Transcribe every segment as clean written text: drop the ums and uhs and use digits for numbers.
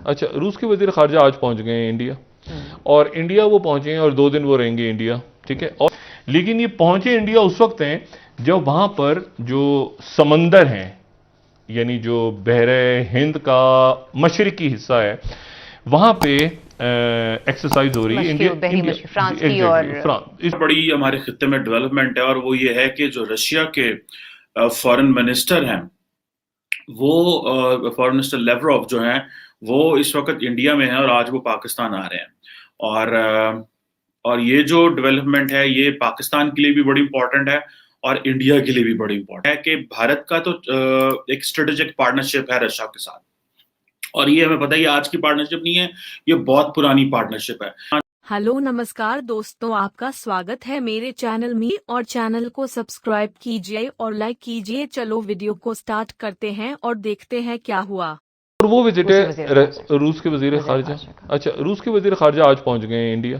اچھا، روس کے وزیر خارجہ آج پہنچ گئے ہیں انڈیا، اور انڈیا وہ پہنچے ہیں اور 2 دن وہ رہیں گے انڈیا، ٹھیک ہے. اور لیکن یہ پہنچے انڈیا اس وقت ہیں جب وہاں پر جو سمندر ہیں، یعنی جو بحر ہند کا مشرقی حصہ ہے، وہاں پہ ایکسرسائز ہو رہی ہے. فرانس کی اور اس بڑی ہمارے خطے میں ڈیولپمنٹ ہے، اور وہ یہ ہے کہ جو رشیا کے فارن منسٹر ہیں، وہ فارن منسٹر لیوروف جو ہیں، وہ اس وقت انڈیا میں ہیں اور آج وہ پاکستان آ رہے ہیں. اور یہ جو ڈیولپمنٹ ہے یہ پاکستان کے لیے بھی بڑی امپورٹنٹ ہے اور انڈیا کے لیے بھی بڑی امپورٹنٹ ہے کہ بھارت کا تو ایک اسٹریٹجک پارٹنرشپ ہے رشیا کے ساتھ، اور یہ ہمیں پتہ ہے یہ آج کی پارٹنرشپ نہیں ہے، یہ بہت پرانی پارٹنرشپ ہے. ہلو نمسکار دوستوں، آپ کا سواگت ہے میرے چینل میں، اور چینل کو سبسکرائب کیجئے اور لائک کیجئے. چلو ویڈیو کو سٹارٹ کرتے ہیں اور دیکھتے ہیں کیا ہوا. اور وہ وزٹ ہے روس کے وزیر خارجہ. اچھا، روس کے وزیر خارجہ آج پہنچ گئے ہیں انڈیا،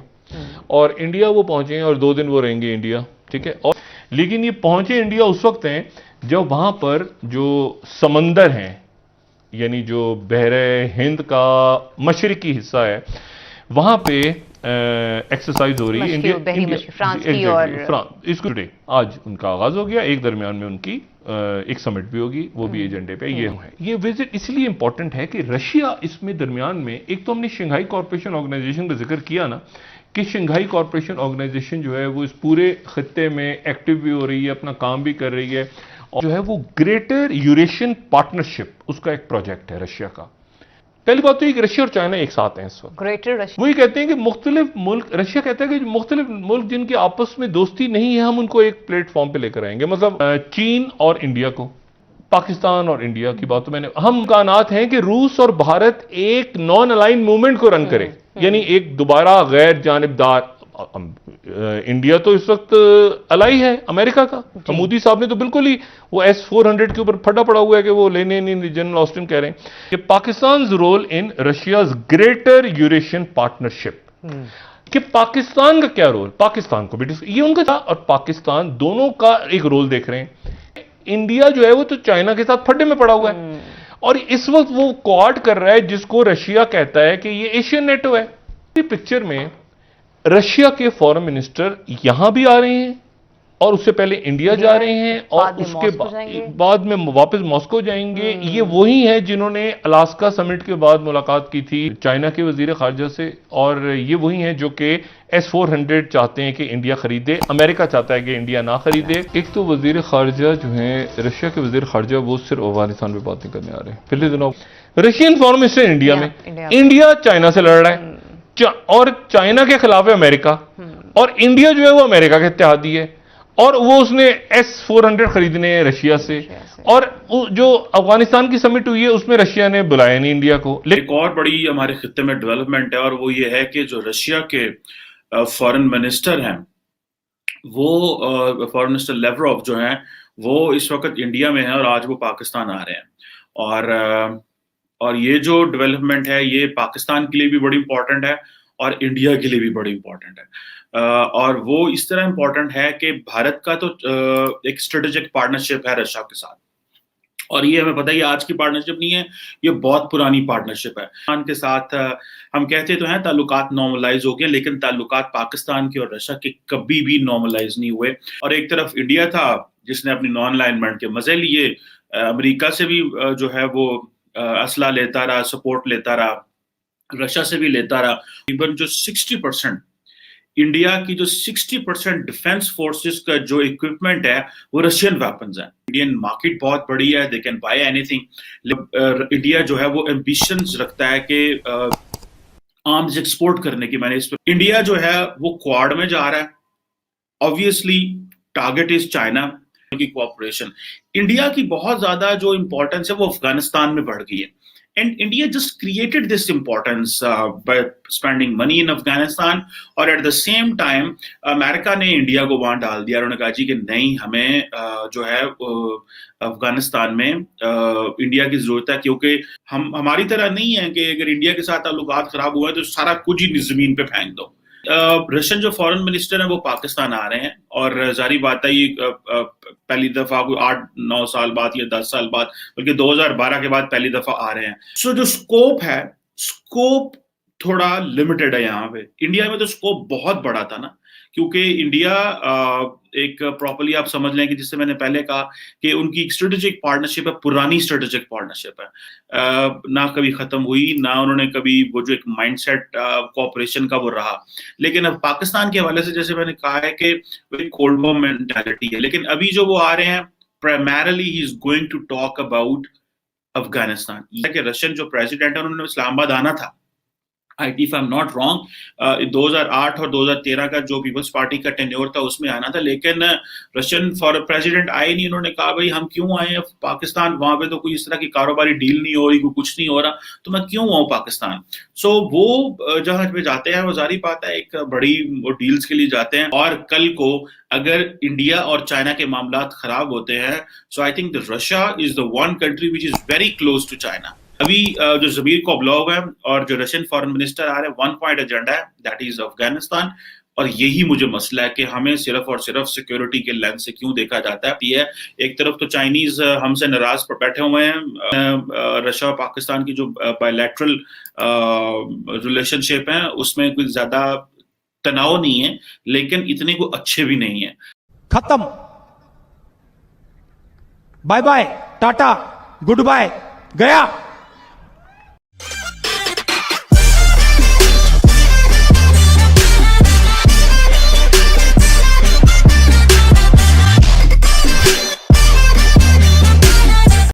اور انڈیا وہ پہنچے ہیں اور 2 دن وہ رہیں گے انڈیا، ٹھیک ہے. اور لیکن یہ پہنچے انڈیا اس وقت ہیں جب وہاں پر جو سمندر ہیں، یعنی جو بحر ہند کا مشرقی حصہ ہے، وہاں پہ ایکسرسائز ہو رہی ہے. فرانس کی اور اس کو آج ان کا آغاز ہو گیا. ایک درمیان میں ان کی ایک سمٹ بھی ہوگی، وہ بھی ایجنڈے پہ. یہ وزٹ اس لیے امپورٹنٹ ہے کہ رشیا اس میں درمیان میں، ایک تو ہم نے شنگھائی کارپوریشن آرگنائزیشن کا ذکر کیا نا، کہ شنگھائی کارپوریشن آرگنائزیشن جو ہے وہ اس پورے خطے میں ایکٹیو بھی ہو رہی ہے، اپنا کام بھی کر رہی ہے، اور جو ہے وہ گریٹر یوریشین پارٹنرشپ اس کا ایک پروجیکٹ ہے رشیا کا. پہلی بات تو یہ کہ رشیا اور چائنا ایک ساتھ ہیں اس وقت. گریٹر رشیا، وہی کہتے ہیں کہ مختلف ملک، رشیا کہتا ہے کہ مختلف ملک جن کے آپس میں دوستی نہیں ہے، ہم ان کو ایک پلیٹ فارم پہ لے کر آئیں گے. مطلب چین اور انڈیا کو، پاکستان اور انڈیا کی بات تو میں نے، ہم امکانات ہیں کہ روس اور بھارت ایک نان الائن موومنٹ کو رن کرے، یعنی ایک دوبارہ غیر جانبدار. انڈیا تو اس وقت الائی ہے امریکہ کا. مودی صاحب نے تو بالکل ہی وہ S-400 کے اوپر پھٹا پڑا ہوا ہے کہ وہ لینے نہیں. جنرل آسٹن کہہ رہے ہیں کہ Pakistan's role in Russia's greater Eurasian partnership, کہ پاکستان کا کیا رول، پاکستان کو بھی یہ ان کا تھا، اور پاکستان دونوں کا ایک رول دیکھ رہے ہیں. انڈیا جو ہے وہ تو چائنا کے ساتھ پھڈے میں پڑا ہوا ہے، اور اس وقت وہ کوارڈ کر رہا ہے جس کو رشیا کہتا ہے کہ یہ ایشین نیٹو ہے. پکچر میں رشیا کے فارن منسٹر یہاں بھی آ رہے ہیں، اور اس سے پہلے انڈیا جا رہے ہیں، اور اس کے بعد میں واپس ماسکو جائیں گے. یہ وہی ہیں جنہوں نے الاسکا سمٹ کے بعد ملاقات کی تھی چائنا کے وزیر خارجہ سے، اور یہ وہی ہیں جو کہ S-400 چاہتے ہیں کہ انڈیا خریدے. امریکہ چاہتا ہے کہ انڈیا نہ خریدے. ایک تو وزیر خارجہ جو ہیں رشیا کے وزیر خارجہ، وہ صرف افغانستان پہ باتیں کرنے آ رہے ہیں. پچھلے دنوں رشین فارن منسٹر انڈیا میں، انڈیا چائنا سے لڑ رہا ہے، اور چائنا کے خلاف ہے امریکہ، اور انڈیا جو ہے وہ امریکہ کا اتحادی ہے، اور وہ اس نے S-400 خریدنے ہیں رشیا سے. اور جو افغانستان کی سمٹ ہوئی ہے اس میں رشیا نے بلایا نہیں انڈیا کو. ایک اور بڑی ہمارے خطے میں ڈیولپمنٹ ہے، اور وہ یہ ہے کہ جو رشیا کے فارن منسٹر ہیں، وہ فارن منسٹر لیوروف جو ہیں، وہ اس وقت انڈیا میں ہیں اور آج وہ پاکستان آ رہے ہیں. اور یہ جو ڈیولپمنٹ ہے یہ پاکستان کے لیے بھی بڑی امپورٹنٹ ہے اور انڈیا کے لیے بھی بڑی امپورٹنٹ ہے. اور وہ اس طرح امپورٹنٹ ہے کہ بھارت کا تو ایک اسٹریٹجک پارٹنرشپ ہے رشیا کے ساتھ، اور یہ ہمیں پتہ ہے یہ آج کی پارٹنرشپ نہیں ہے، یہ بہت پرانی پارٹنرشپ ہے. پاکستان کے ساتھ ہم کہتے تو ہیں تعلقات نارملائز ہو گئے، لیکن تعلقات پاکستان کے اور رشیا کے کبھی بھی نارملائز نہیں ہوئے. اور ایک طرف انڈیا تھا جس نے اپنی نان الائنمنٹ کے مزے لیے، امریکہ سے بھی جو ہے وہ اسلحہ لیتا رہا، سپورٹ لیتا رہا، رشیا سے بھی لیتا رہا. تقریباً جو 60% انڈیا کی جو 60% ڈیفنس فورسز کا جو اکوپمنٹ ہے وہ رشین ویپنز ہیں. انڈین مارکیٹ بہت بڑی ہے، they can buy any thing. India جو ہے وہ ایمبیشنز رکھتا ہے کہ آرمز ایکسپورٹ کرنے کی. میں نے اس پر انڈیا جو ہے وہ کوارڈ میں جا رہا ہے، obviously ٹارگٹ از چائنا کی کوآپریشن. انڈیا کی بہت زیادہ جو امپورٹنس ہے وہ افغانستان میں بڑھ گئی ہے. And India just created this importance by spending money in Afghanistan, اور at the same time امریکہ نے انڈیا کو وہاں ڈال دیا. انہوں نے کہا جی کہ نہیں، ہمیں جو ہے افغانستان میں انڈیا کی ضرورت ہے، کیونکہ ہماری طرح نہیں ہے کہ اگر انڈیا کے ساتھ تعلقات خراب ہوئے تو سارا کچھ ہی زمین پہ پھینک دو. رشین جو فارن منسٹر ہیں وہ پاکستان آ رہے ہیں اور ظاہری بات ہے یہ پہلی دفعہ کوئی 8-9 سال بعد یا 10 سال بعد بلکہ 2012 کے بعد پہلی دفعہ آ رہے ہیں. سو جو اسکوپ ہے اسکوپ تھوڑا لمیٹڈ ہے یہاں پہ. انڈیا میں تو اسکوپ بہت بڑا تھا نا, کیونکہ انڈیا ایک پراپرلی آپ سمجھ لیں کہ جس سے میں نے پہلے کہا کہ ان کی ایک اسٹریٹجک پارٹنرشپ ہے, پرانی اسٹریٹجک پارٹنرشپ ہے, نہ کبھی ختم ہوئی, نہ انہوں نے کبھی وہ جو ایک مائنڈ سیٹ کوآپریشن کا وہ رہا. لیکن اب پاکستان کے حوالے سے جیسے میں نے کہا ہے کہ کولڈ وار مینٹیلٹی ہے, لیکن ابھی جو وہ آ رہے ہیں primarily he is going to talk about Afghanistan. یہ کہ رشین جو پریزیڈنٹ ہے انہوں نے اسلام آباد آنا تھا, if I'm not wrong 2008 اور 2013 کا جو پیپلز پارٹی کا ٹینیور تھا اس میں آنا تھا, لیکن رشین فار پریزیڈنٹ آئے نہیں. انہوں نے کہا بھائی ہم کیوں آئے ہیں پاکستان, وہاں پہ تو کوئی اس طرح کی کاروباری ڈیل نہیں ہو رہی, کوئی کچھ نہیں ہو رہا, تو میں کیوں آؤں پاکستان. سو وہ جہاں پہ جاتے ہیں وہ ظاہری بات ہے ایک بڑی وہ ڈیلز کے لیے جاتے ہیں, اور کل کو اگر انڈیا اور چائنا کے معاملات خراب ہوتے ہیں so I think Russia is the one country which is very close to China. ابھی جو ضمیر کو بلاگ ہے اور جو رشین فارن منسٹر آ رہے ہیں 1 پوائنٹ ایجنڈا ہے, دیٹ از افغانستان. اور یہی مجھے مسئلہ ہے کہ ہمیں صرف اور صرف سیکیورٹی کے لینس سے کیوں دیکھا جاتا ہے. یہ ایک طرف تو چائنیز ہم سے ناراض پر بیٹھے ہوئے ہیں, رشیا اور پاکستان کی جو بائی لیٹرل ریلیشن شپ ہیں اس میں کوئی زیادہ تناؤ نہیں ہے, لیکن اتنے کو اچھے بھی نہیں ہیں. ختم, bye bye, ta-ta, goodbye, گیا.